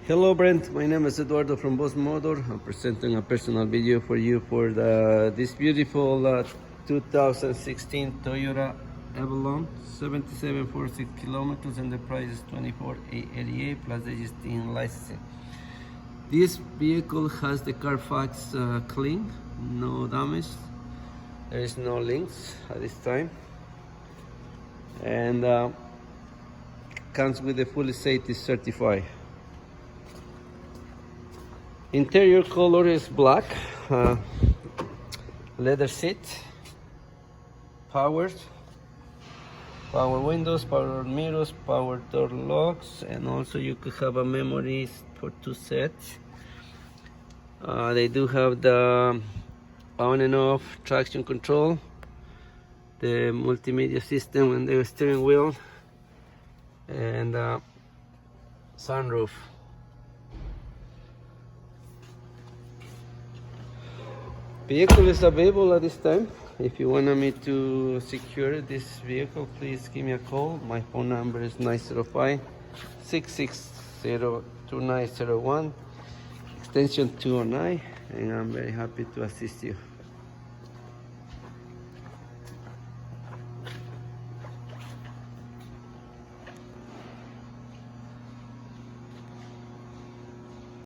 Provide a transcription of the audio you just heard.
Hello Brent, my name is Eduardo from Boss Motor. I'm presenting a personal video for you for this beautiful 2016 Toyota Avalon 7746 kilometers, and the price is $24,888 plus the GST and licensing. This vehicle has the Carfax clean, no damage, there is no links at this time, and comes with the fully safety certified. Interior color is black, leather seat, power windows, power mirrors, power door locks, and also you could have a memory for 2 sets. They do have the on and off traction control, the multimedia system and the steering wheel, and sunroof. Vehicle is available at this time. If you want me to secure this vehicle, please give me a call. My phone number is 905-660-2901, extension 209, and I'm very happy to assist you.